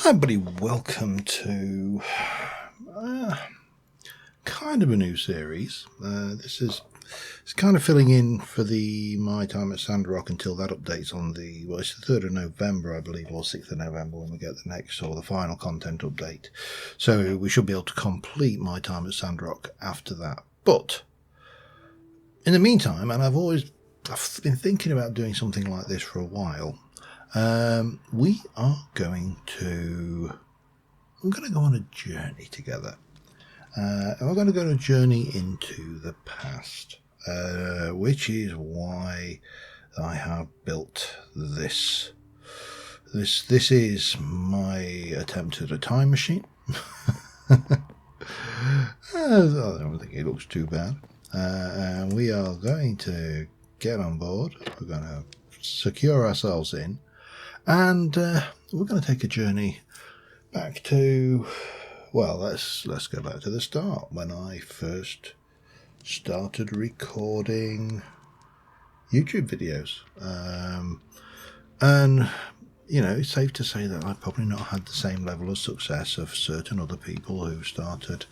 Hi everybody, welcome to kind of a new series. It's kind of filling in for the My Time at Sandrock until that updates on it's the 3rd of November, I believe, or 6th of November when we get the next or the final content update. So we should be able to complete My Time at Sandrock after that. But in the meantime, and I've been thinking about doing something like this for a while. We are going to go on a journey together. And we're going to go on a journey into the past, which is why I have built this. This is my attempt at a time machine. I don't think it looks too bad. And we are going to get on board. We're going to secure ourselves in. And we're going to take a journey back to, well, let's go back to the start, when I first started recording YouTube videos. And, you know, it's safe to say that I've probably not had the same level of success of certain other people who started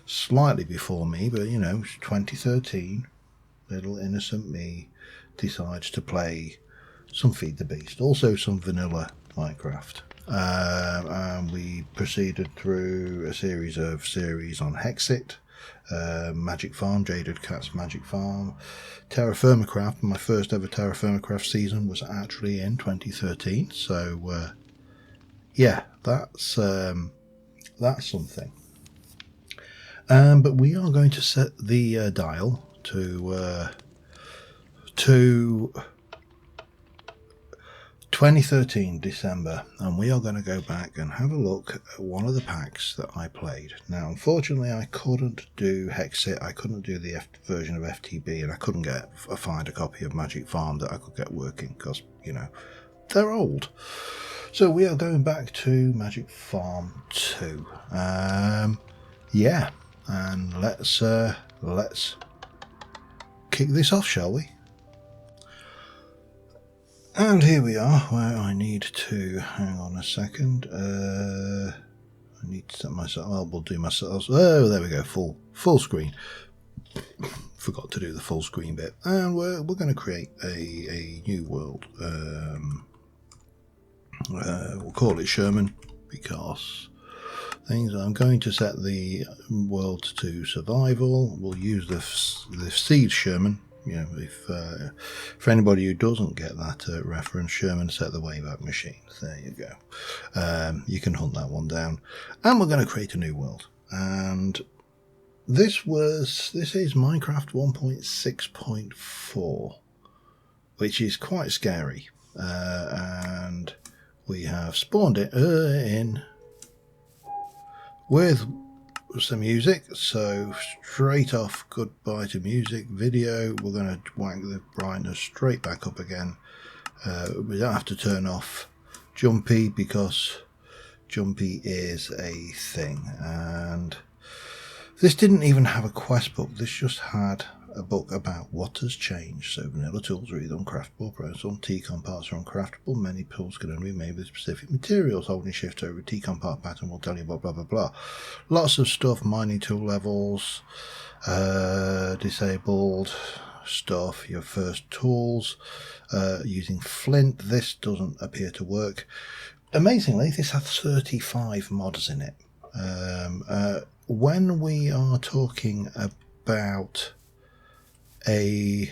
slightly before me, but, you know, 2013, little innocent me decides to play some Feed the Beast, also some vanilla Minecraft, and we proceeded through a series on Hexit, Magic Farm, Jaded Cats Magic Farm, Terra Firmacraft. My first ever Terra Firmacraft season was actually in 2013, so yeah, that's something. But we are going to set the dial to 2013 December, and we are going to go back and have a look at one of the packs that I played. Now, unfortunately, I couldn't do Hexit, I couldn't do the version of FTB, and I couldn't find a copy of Magic Farm that I could get working because, you know, they're old. So we are going back to Magic Farm 2. Yeah, and let's kick this off, shall we? And here we are, where I need to, hang on a second, I need to set myself, well, we'll do myself, oh, there we go, full screen. Forgot to do the full screen bit. And we're going to create a new world. We'll call it Sherman, because I'm going to set the world to survival. We'll use the seed Sherman. You know, for anybody who doesn't get that reference, Sherman set the Wayback machines. There you go. You can hunt that one down. And we're going to create a new world. And this is Minecraft 1.6.4, which is quite scary. And we have spawned it in with some music, so straight off, goodbye to music video. We're going to whack the brightness straight back up again. We don't have to turn off Jumpy because Jumpy is a thing. And this didn't even have a quest book, this just had a book about what has changed. So vanilla tools are either uncraftable, some T-con parts are uncraftable, many tools can only be made with specific materials. Holding shift over a T-con part pattern will tell you blah blah blah blah. Lots of stuff, mining tool levels, disabled stuff, your first tools, using flint. This doesn't appear to work. Amazingly, this has 35 mods in it. When we are talking about a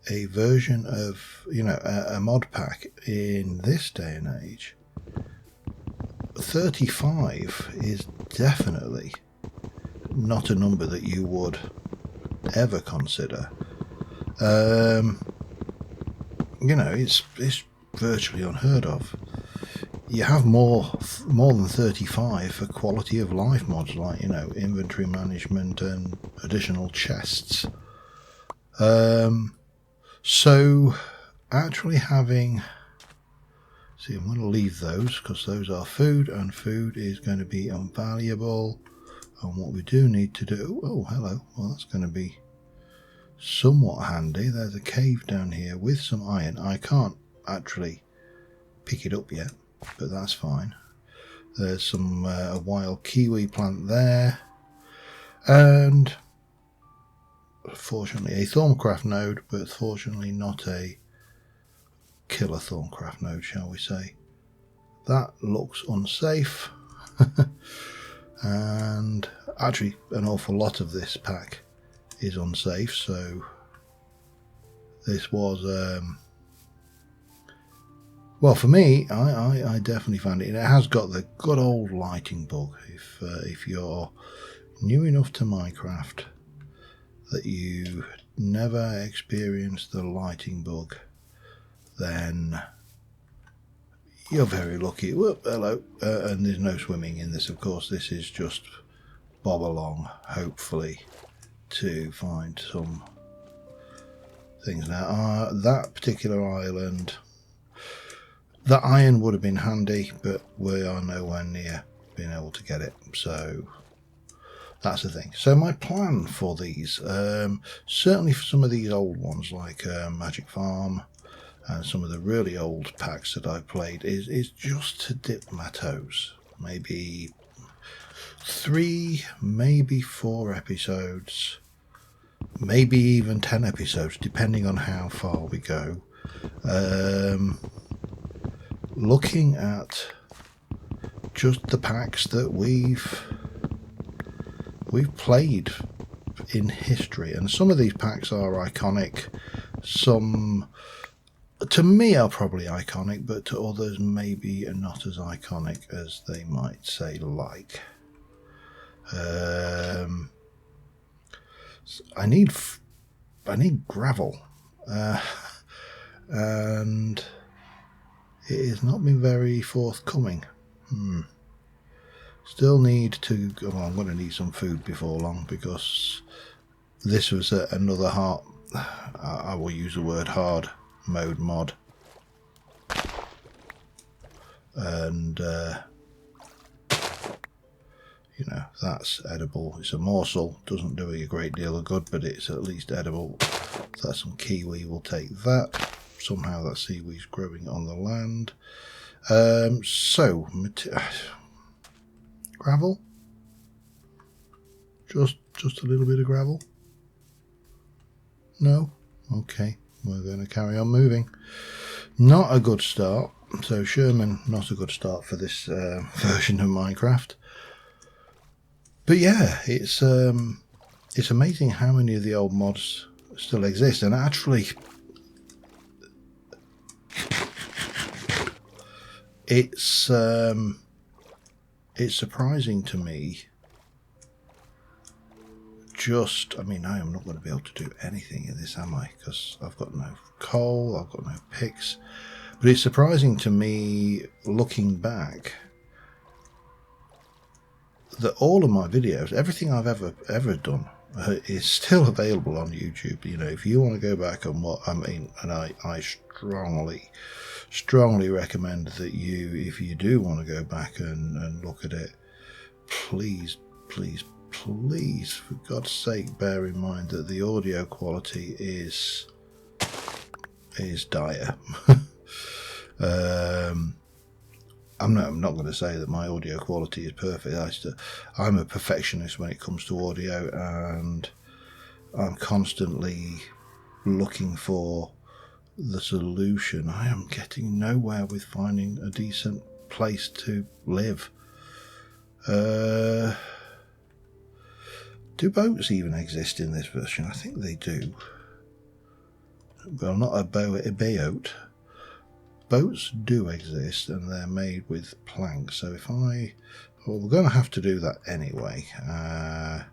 version of, you know, a mod pack in this day and age, 35 is definitely not a number that you would ever consider. You know, it's virtually unheard of. You have more than 35 for quality of life mods, like, you know, inventory management and additional chests. So actually having, see, I'm going to leave those because those are food, and food is going to be invaluable. And what we do need to do, oh hello, well that's going to be somewhat handy. There's a cave down here with some iron. I can't actually pick it up yet, but that's fine. There's some a wild kiwi plant there, and fortunately a Thorncraft node, but fortunately not a killer Thorncraft node, shall we say. That looks unsafe. And actually an awful lot of this pack is unsafe, so this was well, for me, I definitely found it. It has got the good old lighting bug. If you're new enough to Minecraft that you never experienced the lighting bug, then you're very lucky. Whoop, hello. And there's no swimming in this, of course. This is just bob along, hopefully, to find some things. Now, that particular island, the iron would have been handy, but we are nowhere near being able to get it. So that's the thing. So my plan for these, certainly for some of these old ones like Magic Farm, and some of the really old packs that I've played, is just to dip my toes. Maybe 3, maybe 4 episodes, maybe even 10 episodes, depending on how far we go. Looking at just the packs that we've played in history, and some of these packs are iconic. Some, to me, are probably iconic, but to others maybe are not as iconic as they might say like. I need gravel, and it has not been very forthcoming. Still need to, well, I'm going to need some food before long, because this was another hard, I will use the word hard mode mod, and you know, that's edible. It's a morsel, doesn't do a great deal of good, but it's at least edible. So that's some kiwi, we'll take that. Somehow that seaweed's growing on the land. So gravel, just a little bit of gravel. No, okay, we're going to carry on moving. Not a good start. So Sherman, not a good start for this version of Minecraft. But yeah, it's amazing how many of the old mods still exist, and actually it's surprising to me. I mean, I am not going to be able to do anything in this, am I? Because I've got no coal, I've got no picks. But it's surprising to me, looking back, that all of my videos, everything I've ever done, is still available on YouTube. You know, if you want to go back and what I mean, and I strongly recommend that you, if you do want to go back and look at it, please, for God's sake, bear in mind that the audio quality is dire. I'm not going to say that my audio quality is perfect. I'm a perfectionist when it comes to audio, and I'm constantly looking for the solution. I am getting nowhere with finding a decent place to live. Do boats even exist in this version? I think they do. Well, not a boat. Boats do exist, and they're made with planks. So we're going to have to do that anyway. And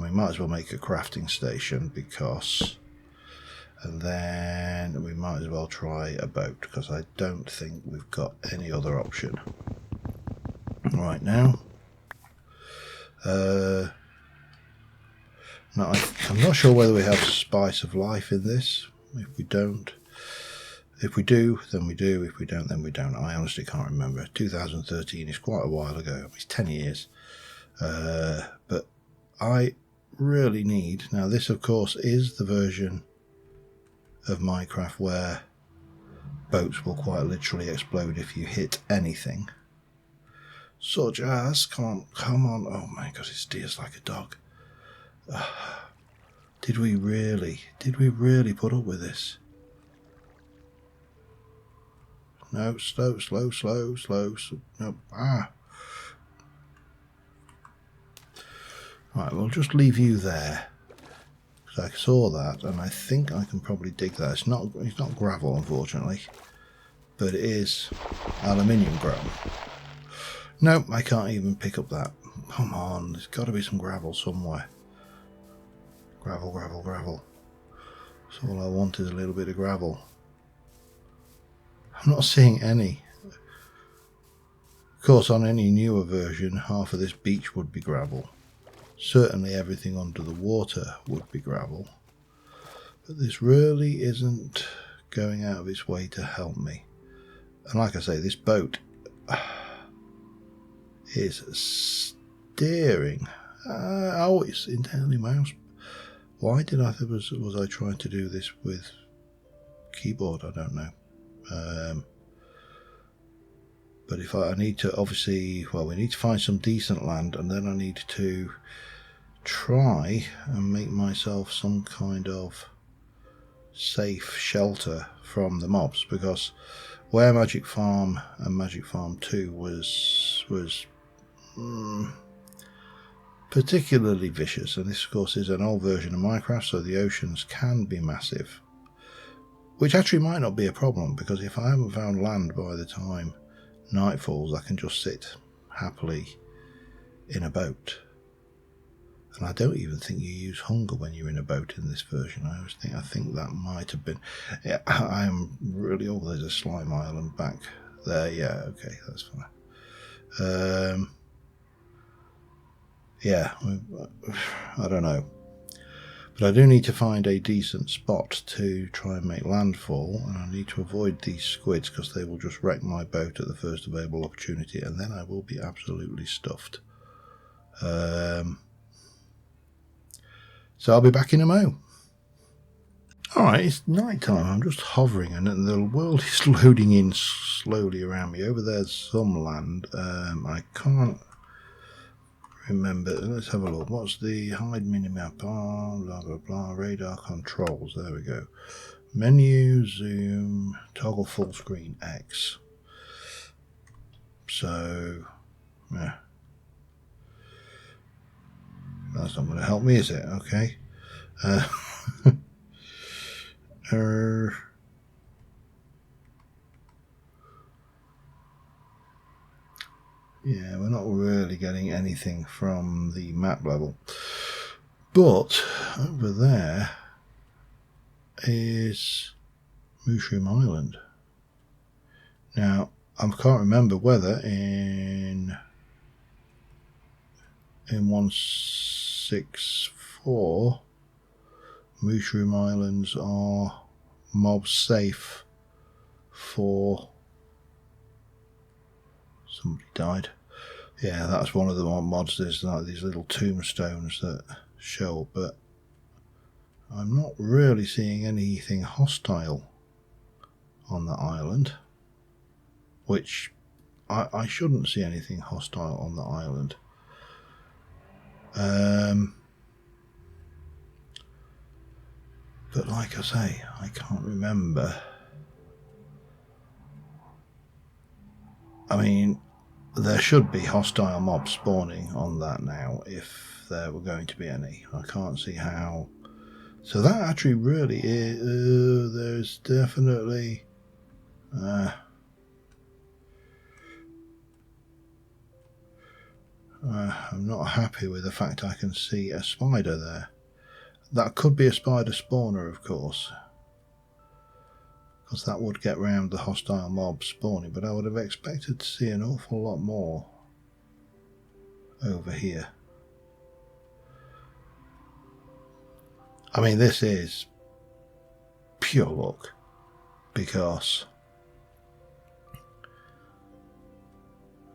we might as well make a crafting station, and then we might as well try a boat, because I don't think we've got any other option right now. Now, I'm not sure whether we have Spice of Life in this. If we don't, if we do, then we do. If we don't, then we don't. I honestly can't remember. 2013 is quite a while ago. It's 10 years. But I really need... Now, this, of course, is the version of Minecraft where boats will quite literally explode if you hit anything. Such as, come on. Oh my god, it steers like a dog. Did we really put up with this? No, slow. No, Right, we'll just leave you there. Because I saw that, and I think I can probably dig that. It's not gravel, unfortunately. But it is aluminium grown. Nope, I can't even pick up that. Come on, there's got to be some gravel somewhere. Gravel. So all I want is a little bit of gravel. I'm not seeing any. Of course, on any newer version, half of this beach would be gravel. Certainly everything under the water would be gravel. But this really isn't going out of its way to help me. And like I say, this boat is steering. Oh, it's entirely mouse. Why did I think was I trying to do this with keyboard? I don't know. But if I need to, obviously, well, we need to find some decent land, and then I need to try and make myself some kind of safe shelter from the mobs, because where Magic Farm and Magic Farm 2 was particularly vicious, and this of course is an old version of Minecraft, so the oceans can be massive, which actually might not be a problem, because if I haven't found land by the time night falls, I can just sit happily in a boat. And I don't even think you use hunger when you're in a boat in this version. I think that might have been. Yeah, I am really. Oh, there's a slime island back there. Yeah, okay, that's fine. Yeah, I don't know, but I do need to find a decent spot to try and make landfall, and I need to avoid these squids because they will just wreck my boat at the first available opportunity, and then I will be absolutely stuffed. So I'll be back in a mo. Alright, it's night time. I'm just hovering and the world is loading in slowly around me. Over there's some land. I can't remember. Let's have a look. What's the hide minimap? Blah, blah, blah. Radar controls. There we go. Menu, zoom, toggle full screen X. So, yeah. That's not going to help me, is it? Okay. Yeah, we're not really getting anything from the map level. But over there is Mushroom Island. Now, I can't remember whether in 1.6.4 Mushroom Islands are mob safe for... Somebody died. Yeah, that's one of the mods. There's like these little tombstones that show up, but I'm not really seeing anything hostile on the island, which I shouldn't see anything hostile on the island. But like I say, I can't remember. I mean, there should be hostile mobs spawning on that now, if there were going to be any. I can't see how. So that actually really is, there's definitely... I'm not happy with the fact I can see a spider there. That could be a spider spawner, of course, because that would get round the hostile mob spawning, but I would have expected to see an awful lot more over here. I mean, this is pure luck, because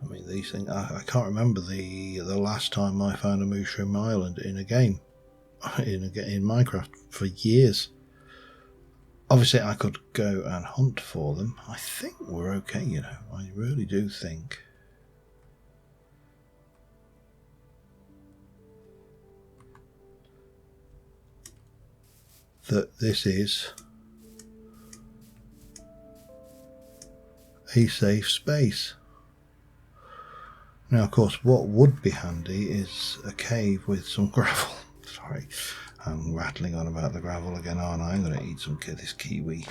I mean, these things, I can't remember the last time I found a Mushroom Island in a game, in Minecraft, for years. Obviously, I could go and hunt for them. I think we're okay, you know. I really do think that this is a safe space. Now, of course, what would be handy is a cave with some gravel. Sorry, I'm rattling on about the gravel again, aren't I? I'm going to eat some this kiwi.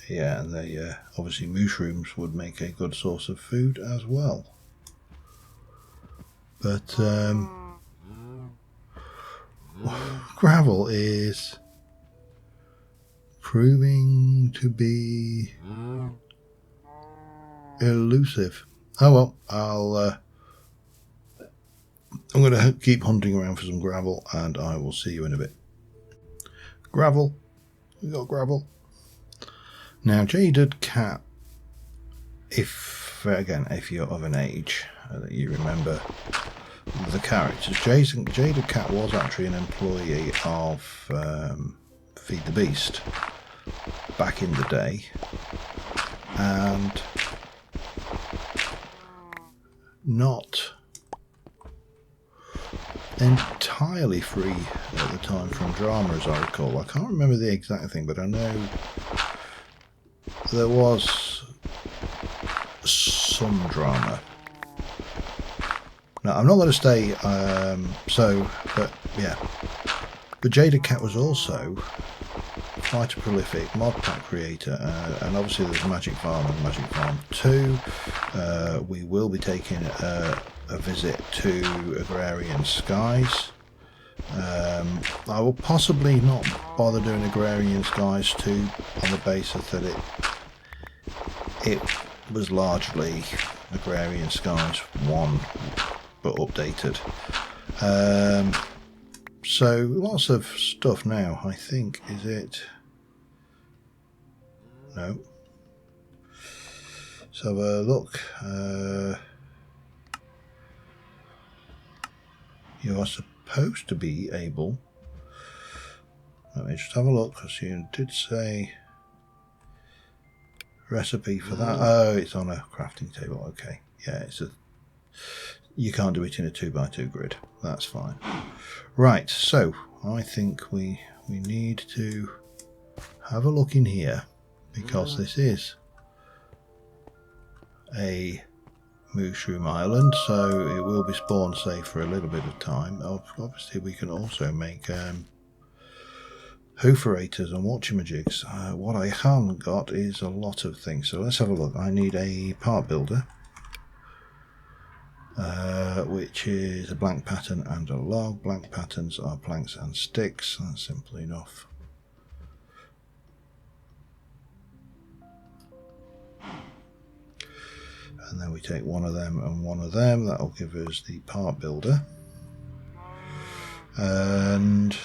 Yeah, and they obviously mushrooms would make a good source of food as well. But gravel is proving to be elusive. Oh well, I'm going to keep hunting around for some gravel, and I will see you in a bit. Gravel, we got gravel. Now, Jaded Cat, if you're of an age that you remember the characters, Jaded Cat was actually an employee of Feed the Beast back in the day, and not entirely free at the time from drama, as I recall. I can't remember the exact thing, but I know there was some drama. Now, I'm not going to stay, but yeah. But Jaded Cat was also quite a prolific mod pack creator, and obviously there's Magic Farm and Magic Farm 2. We will be taking a visit to Agrarian Skies. I will possibly not bother doing Agrarian Skies 2 on the basis that it was largely Agrarian Skies 1 but updated. So lots of stuff now, I think. Is it? No. So have a look. You are supposed to be able. Let me just have a look, because you did say recipe for that. Oh, it's on a crafting table. Okay, yeah, you can't do it in a 2x2 grid. That's fine. Right, so I think we need to have a look in here, because this is a mushroom island, so it will be spawn safe for a little bit of time. Obviously we can also make hooferators and watchamajigs. What I haven't got is a lot of things, so let's have a look. I need a part builder, which is a blank pattern and a log. Blank patterns are planks and sticks. That's simple enough. And then we take one of them and one of them. That will give us the part builder. And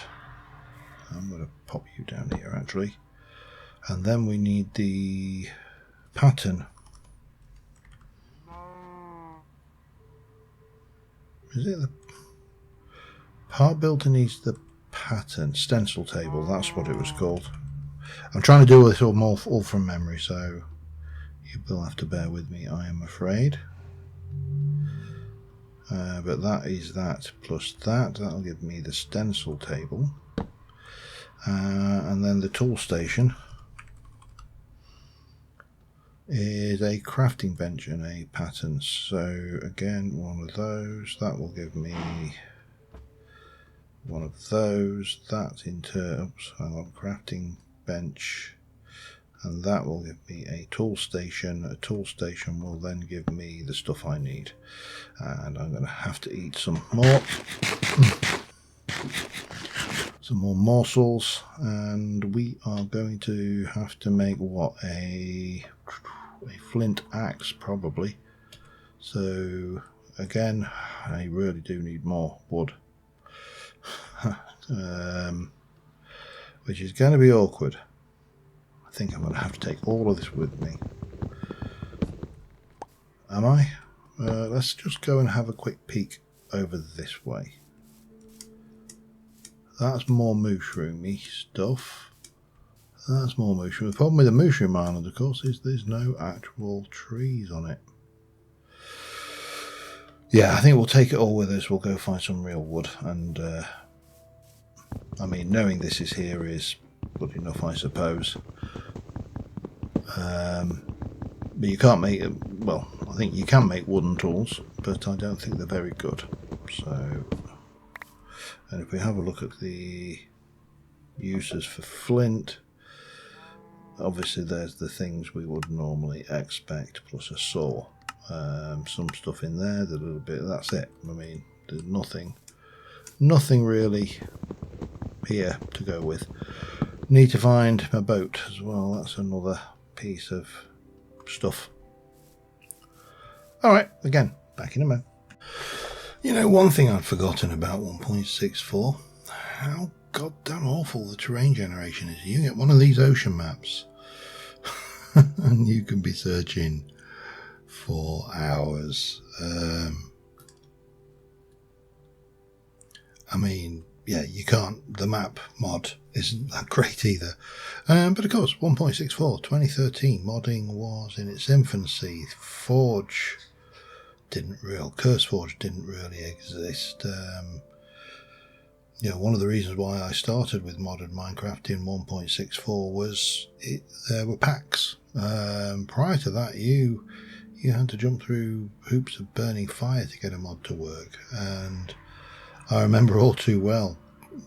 I'm going to pop you down here actually. And then we need the pattern. Is it the part builder needs the pattern? Stencil table, that's what it was called. I'm trying to do this all from memory, so you will have to bear with me, I am afraid. But that is that plus that. That'll give me the stencil table. And then the tool station is a crafting bench and a pattern. So again, one of those. That will give me one of those. That into, oops, hang on, crafting bench. And that will give me a tool station. A tool station will then give me the stuff I need. And I'm going to have to eat some more. Some more morsels. And we are going to have to make what? A flint axe, probably. So, again, I really do need more wood. Which is going to be awkward. I think I'm going to have to take all of this with me. Am I? Let's just go and have a quick peek over this way. That's more mushroomy stuff. That's more mushroom. The problem with the mushroom island, of course, is there's no actual trees on it. yeah, I think we'll take it all with us. We'll go find some real wood, and I mean, knowing this is here is good enough, I suppose. But you can't make, well, I think you can make wooden tools, but I don't think they're very good. So, and if we have a look at the uses for flint, obviously there's the things we would normally expect, plus a saw. Some stuff in there, the little bit, that's it. I mean, there's nothing really here to go with. Need to find my boat as well. That's another piece of stuff. Alright, again, back in a moment. You know, one thing I'd forgotten about 1.64, how goddamn awful the terrain generation is. You get one of these ocean maps and you can be searching for hours. I mean, yeah, you can't, the map mod isn't that great either. But of course, 1.64, 2013, modding was in its infancy. Forge didn't really, CurseForge didn't really exist. You know, one of the reasons why I started with modded Minecraft in 1.64 was there were packs. Prior to that, you had to jump through hoops of burning fire to get a mod to work, and I remember all too well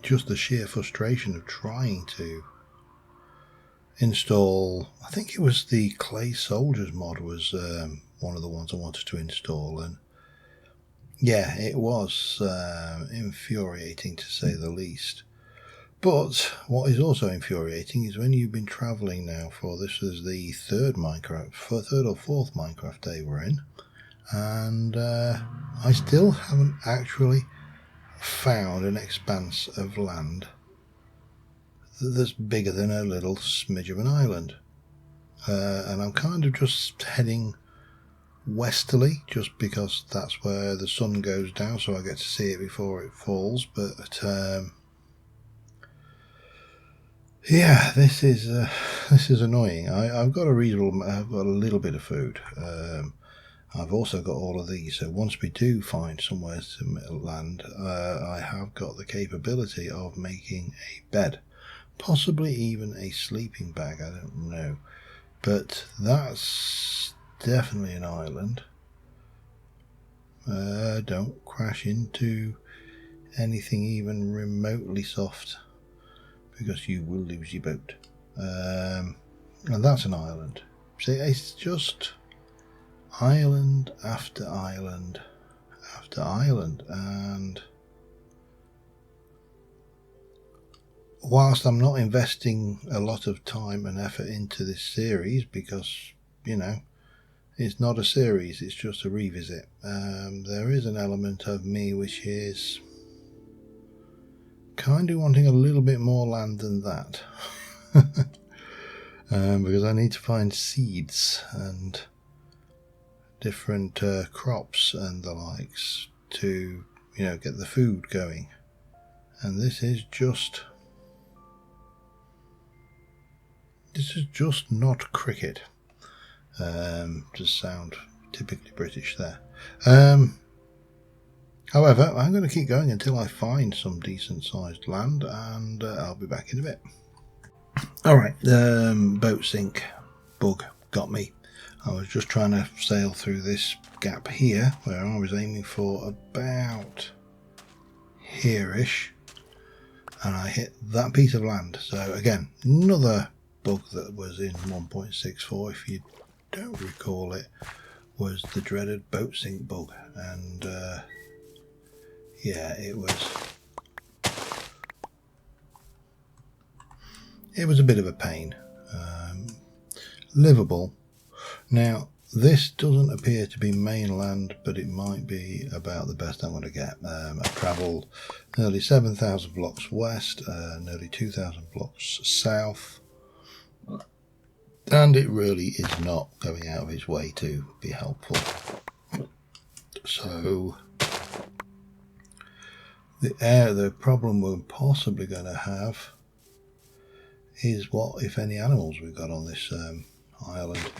just the sheer frustration of trying to install. I think it was the Clay Soldiers mod was one of the ones I wanted to install, and yeah, it was infuriating to say the least. But what is also infuriating is when you've been travelling now for, this is the third or fourth Minecraft day we're in, and I still haven't actually found an expanse of land that's bigger than a little smidge of an island. And I'm kind of just heading westerly just because that's where the sun goes down, so I get to see it before it falls. But yeah, this is annoying. I've got a little bit of food. I've also got all of these, so once we do find somewhere to land, I have got the capability of making a bed, possibly even a sleeping bag, I don't know. But that's definitely an island. Don't crash into anything even remotely soft, because you will lose your boat. And that's an island. See, it's just island after island after island, and whilst I'm not investing a lot of time and effort into this series, because, you know, it's not a series, it's just a revisit, there is an element of me which is kind of wanting a little bit more land than that. Because I need to find seeds and different crops and the likes to, you know, get the food going. And this is just not cricket. To sound typically British there. However, I'm going to keep going until I find some decent sized land, and I'll be back in a bit. Alright, boat sink bug got me. I was just trying to sail through this gap here, where I was aiming for about here-ish, and I hit that piece of land. So again, another bug that was in 1.64, if you don't recall it, was the dreaded boat sink bug. And yeah, it was a bit of a pain. Livable. Now, this doesn't appear to be mainland, but it might be about the best I'm going to get. I've travelled nearly 7,000 blocks west, nearly 2,000 blocks south, and it really is not going out of its way to be helpful. So the problem we're possibly going to have is what, if any, animals we've got on this island.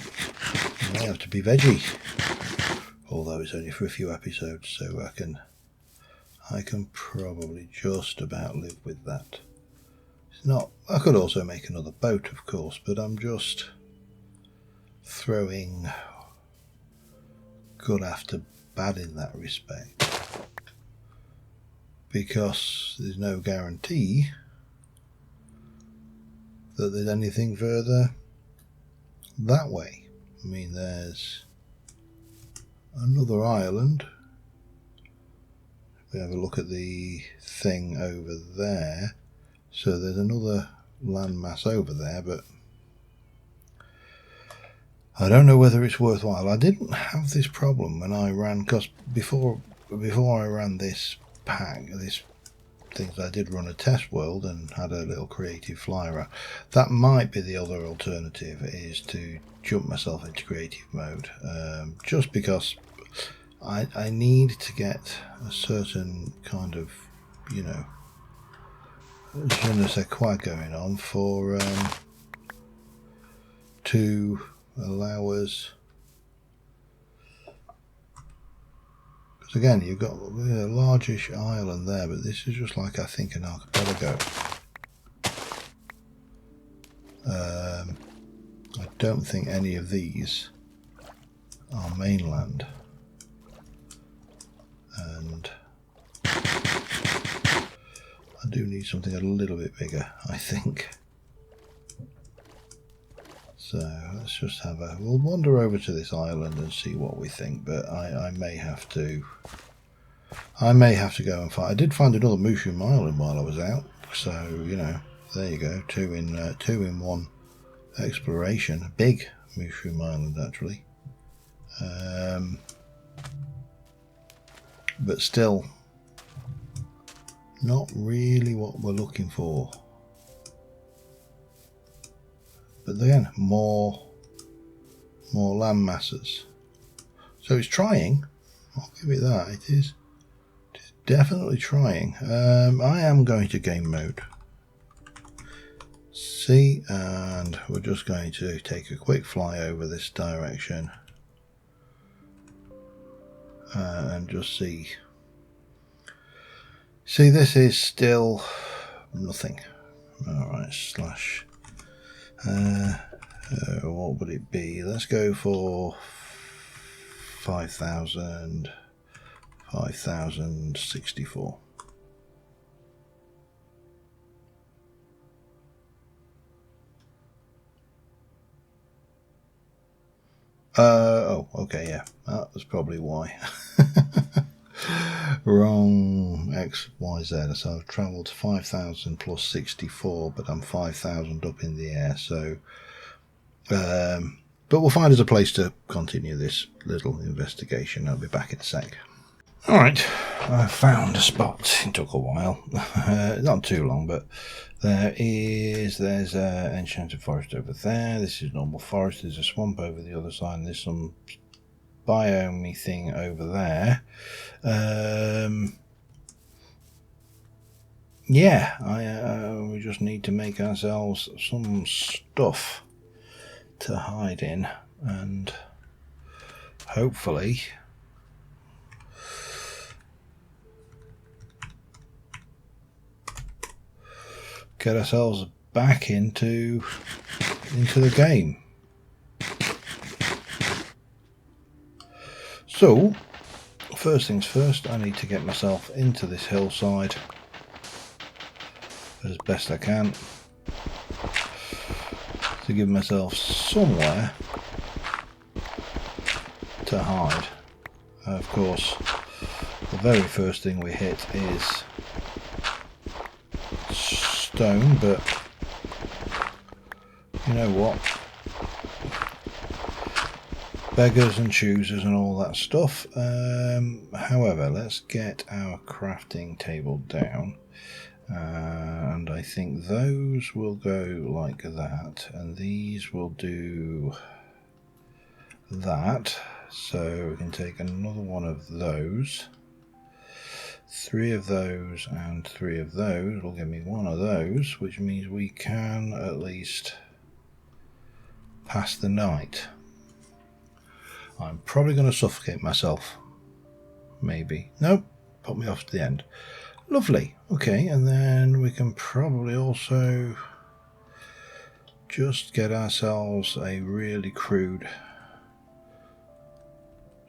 It may have to be veggie, although it's only for a few episodes, so I can probably just about live with that. It's not. I could also make another boat, of course, but I'm just throwing good after bad in that respect, because there's no guarantee that there's anything further that way. I mean, there's another island. We have a look at the thing over there. So there's another landmass over there, but I don't know whether it's worthwhile. I didn't have this problem when I ran, because before I ran this pack, this things, I did run a test world and had a little creative flyer. That might be the other alternative, is to jump myself into creative mode, just because I need to get a certain kind of, you know, je ne sais quoi going on for to allow us, because again you've got a largish island there, but this is just like, I think, an archipelago. I don't think any of these are mainland, and I do need something a little bit bigger, I think. So let's just we'll wander over to this island and see what we think, but I may have to go and find. I did find another mushroom island while I was out, so, you know, there you go, two in one exploration. A big mushroom island, actually, but still not really what we're looking for. But again, more land masses. So it's trying. I'll give it that. It is definitely trying. I am going to game mode. See, and we're just going to take a quick fly over this direction and just see. See, this is still nothing. Alright, slash. What would it be? Let's go for 5,064. Oh, okay, yeah, that was probably why. Wrong X, Y, Z. So I've travelled 5,000 plus 64, but I'm 5,000 up in the air. So, but we'll find us a place to continue this little investigation. I'll be back in a sec. Alright, I found a spot. It took a while, not too long, but there's enchanted forest over there. This is normal forest. There's a swamp over the other side, and there's some biome thing over there. Yeah, we just need to make ourselves some stuff to hide in, and hopefully get ourselves back into the game. So, first things first, I need to get myself into this hillside as best I can to give myself somewhere to hide. Of course, the very first thing we hit is stone, but you know what? Beggars and choosers and all that stuff. However, let's get our crafting table down, and I think those will go like that, and these will do that. So we can take another one of those, 3 of those, and 3 of those will give me 1 of those, which means we can at least pass the night. I'm probably going to suffocate myself. Maybe. Nope. Put me off to the end. Lovely. Okay, and then we can probably also just get ourselves a really crude,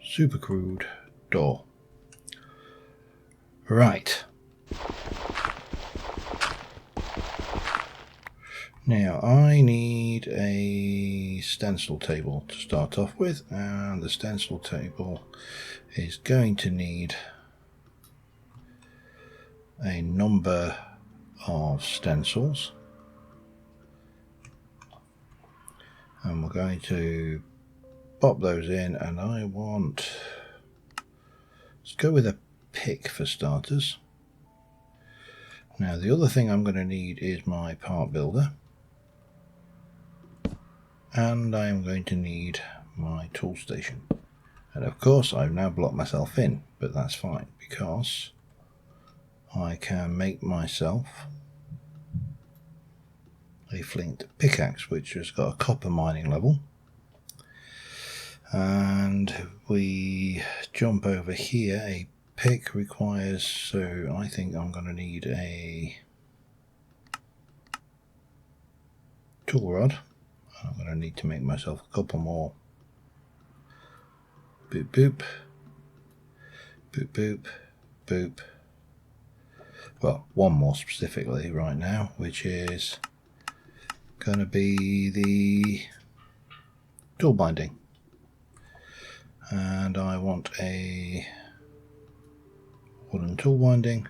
super crude door. Right. Now I need a stencil table to start off with, and the stencil table is going to need a number of stencils, and we're going to pop those in, and I want, let's go with a pick for starters. Now the other thing I'm going to need is my part builder, and I am going to need my tool station. And of course I've now blocked myself in, but that's fine because I can make myself a flint pickaxe which has got a copper mining level. And we jump over here, a pick requires, so I think I'm going to need a tool rod. I'm going to need to make myself a couple more. Boop boop, boop boop, boop. Well, one more specifically right now, which is going to be the tool binding. And I want a wooden tool binding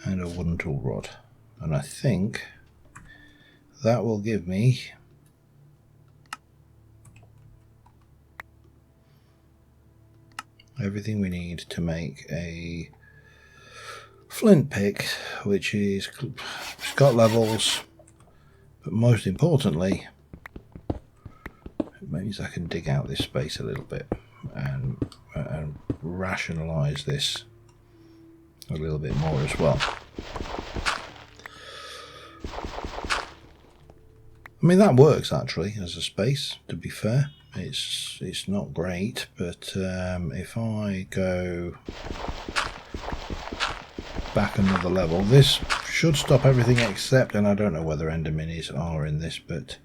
and a wooden tool rod. And I think that will give me everything we need to make a flint pick, which is, it's got levels, but most importantly it means I can dig out this space a little bit and rationalize this a little bit more as well. I mean, that works actually as a space, to be fair. It's not great, but if I go back another level, this should stop everything except, and I don't know whether ender minis are in this, but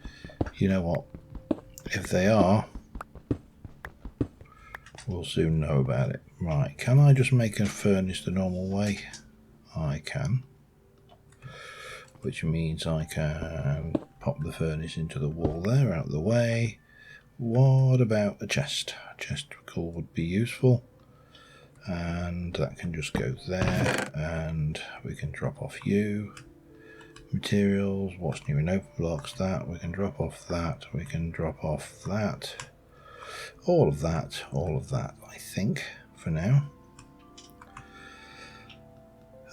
you know what, if they are, we'll soon know about it. Right, can I just make a furnace the normal way? I can, which means I can pop the furnace into the wall there, out of the way. What about a chest? A chest core would be useful, and that can just go there, and we can drop off you. Materials, what's new in open blocks, that, we can drop off that, we can drop off that, all of that, I think, for now.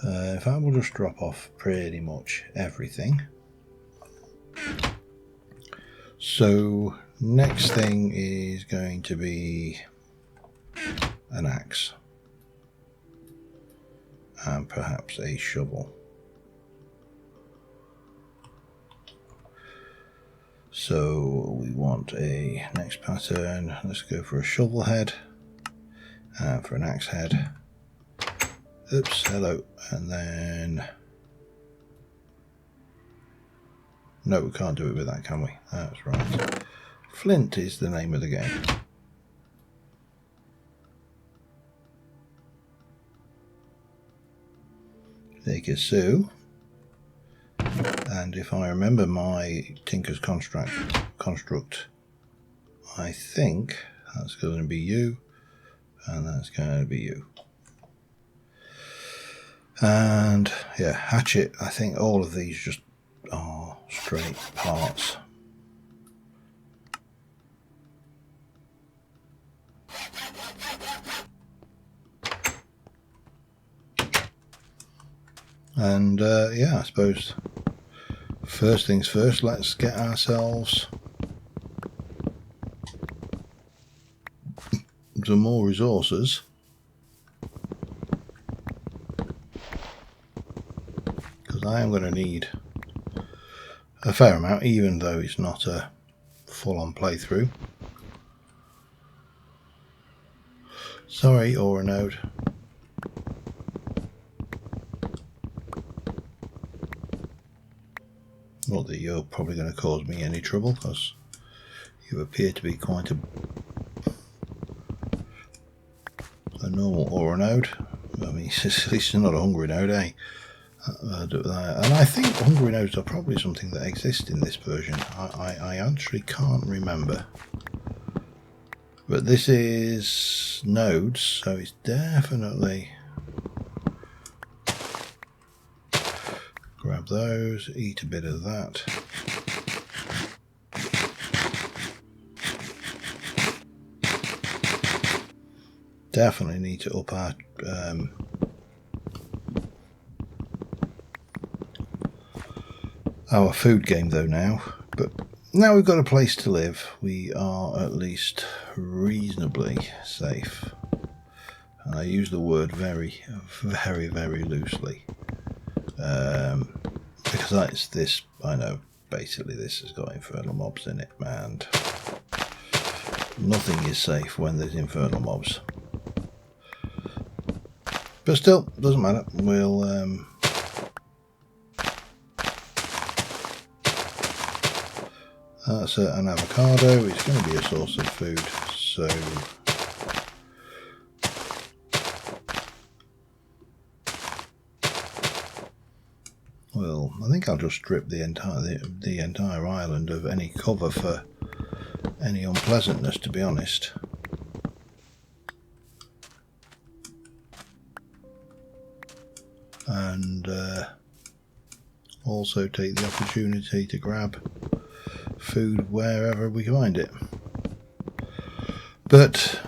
If I will just drop off pretty much everything. So next thing is going to be an axe and perhaps a shovel. So we want a next pattern, let's go for a shovel head and for an axe head. Oops, hello, and then no, we can't do it with that, can we? That's right. Flint is the name of the game. Take a sew, and if I remember my Tinker's construct, I think that's going to be you, and that's going to be you. And yeah, hatchet, I think all of these just are straight parts. And yeah, I suppose first things first, let's get ourselves some more resources. Because I am going to need a fair amount, even though it's not a full-on playthrough. Sorry, Aura Node. Not that you're probably going to cause me any trouble, because you appear to be quite a normal Aura Node. I mean, at least not a hungry node, eh? And I think hungry nodes are probably something that exists in this version. I actually can't remember. But this is nodes, so it's definitely... Grab those, eat a bit of that. Definitely need to up our food game though now. But now we've got a place to live, we are at least reasonably safe. And I use the word very, very, very loosely. Because that's this, I know, basically this has got infernal mobs in it, and nothing is safe when there's infernal mobs. But still, doesn't matter, we'll that's an avocado, it's going to be a source of food, so well, I think I'll just strip the entire island of any cover for any unpleasantness, to be honest. And also take the opportunity to grab food wherever we find it. But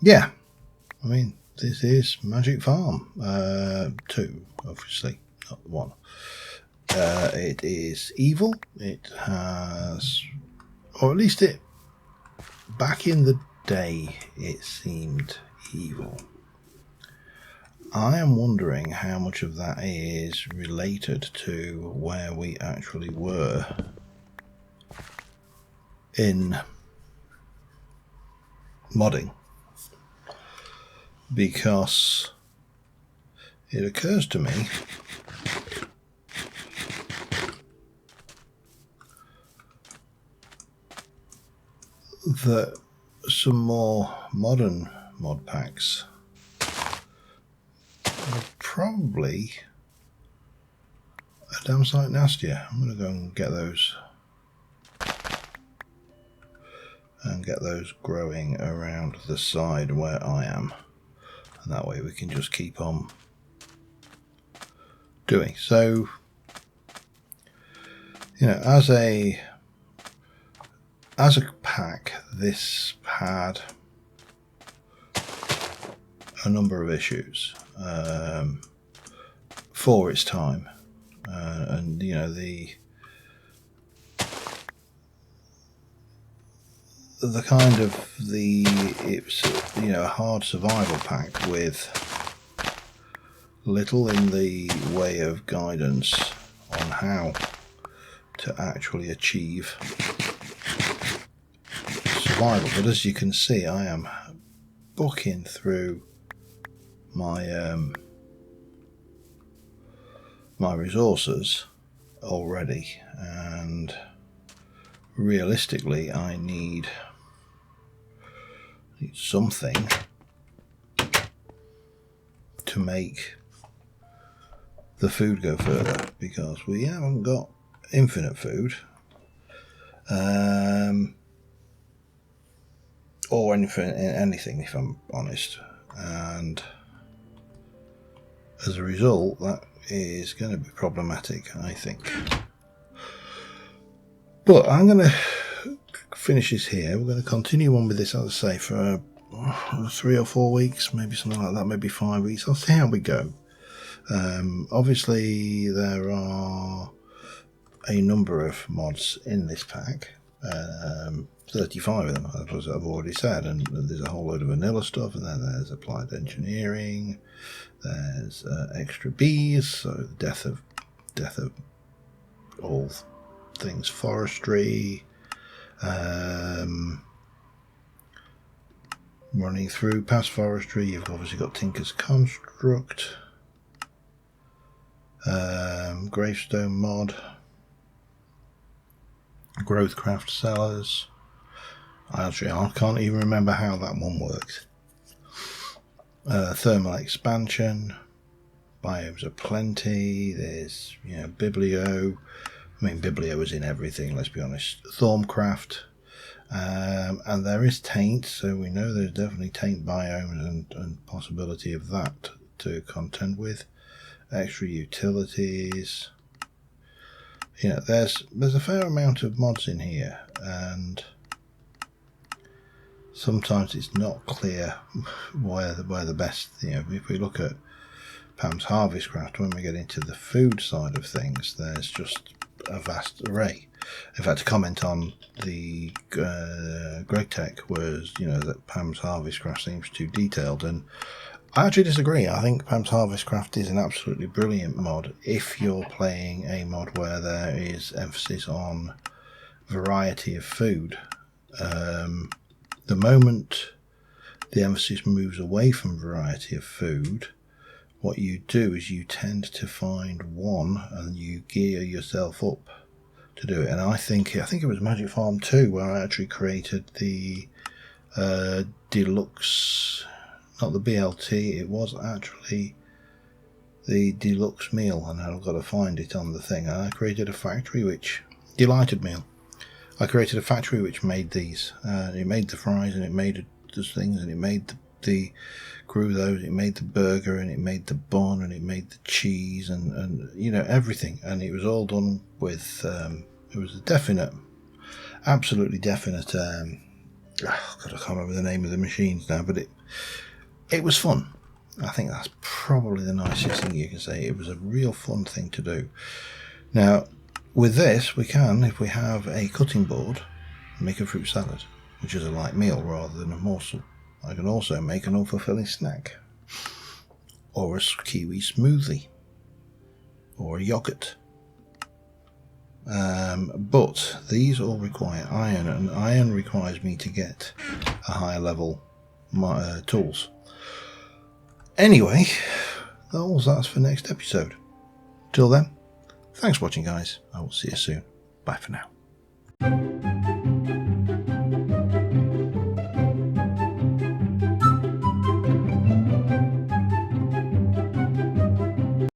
yeah, I mean, this is Magic Farm 2, obviously, not 1. It is evil. It has, or at least it, back in the day, it seemed evil. I am wondering how much of that is related to where we actually were in modding, because it occurs to me that some more modern mod packs are probably a damn sight nastier. I'm going to go and get those growing around the side where I am, and that way we can just keep on doing. So, you know, as a pack, this had a number of issues for its time, and you know, the kind of it's, you know, a hard survival pack with little in the way of guidance on how to actually achieve survival. But as you can see, I am booking through my my resources already, and realistically I need something to make the food go further, because we haven't got infinite food, or anything, if I'm honest, and as a result that is going to be problematic, I think. But I'm going to finish this here. We're going to continue on with this, as I say, for 3 or 4 weeks, maybe something like that, maybe 5 weeks. I'll see how we go. Obviously there are a number of mods in this pack, 35 of them, as I've already said, and there's a whole load of vanilla stuff, and then there's applied engineering, there's extra bees, so the death of all things forestry, Running through past forestry, you've obviously got Tinker's Construct, Gravestone Mod, Growthcraft Cellars. I can't even remember how that one works. Thermal Expansion, Biomes of Plenty, there's, you know, Biblio. I mean, Biblio is in everything, let's be honest. Thormcraft, and there is Taint, so we know there's definitely Taint biomes and possibility of that to contend with. Extra utilities. You know, there's a fair amount of mods in here, and sometimes it's not clear where the best, you know, if we look at Pam's Harvestcraft, when we get into the food side of things, there's just a vast array. In fact, a comment on the Greg Tech was, you know, that Pam's Harvestcraft seems too detailed, and I actually disagree. I think Pam's Harvestcraft is an absolutely brilliant mod if you're playing a mod where there is emphasis on variety of food. The moment the emphasis moves away from variety of food, what you do is you tend to find one and you gear yourself up to do it. And I think it was Magic Farm 2 where I actually created the deluxe, not the BLT, it was actually the deluxe meal, and I've got to find it on the thing. And I created a factory which, delighted meal. I created a factory which made these. It made the fries, and it made the things, and it made the grew those, it made the burger, and it made the bun, and it made the cheese, and you know, everything. And it was all done with it was a definite, absolutely definite God, I can't remember the name of the machines now, but it was fun. I think that's probably the nicest thing you can say. It was a real fun thing to do. Now with this, we can, if we have a cutting board, make a fruit salad, which is a light meal rather than a morsel. I can also make an unfulfilling snack, or a kiwi smoothie, or a yogurt. But these all require iron, and iron requires me to get a higher level tools. Anyway, that's for next episode. Till then, thanks for watching, guys. I will see you soon. Bye for now.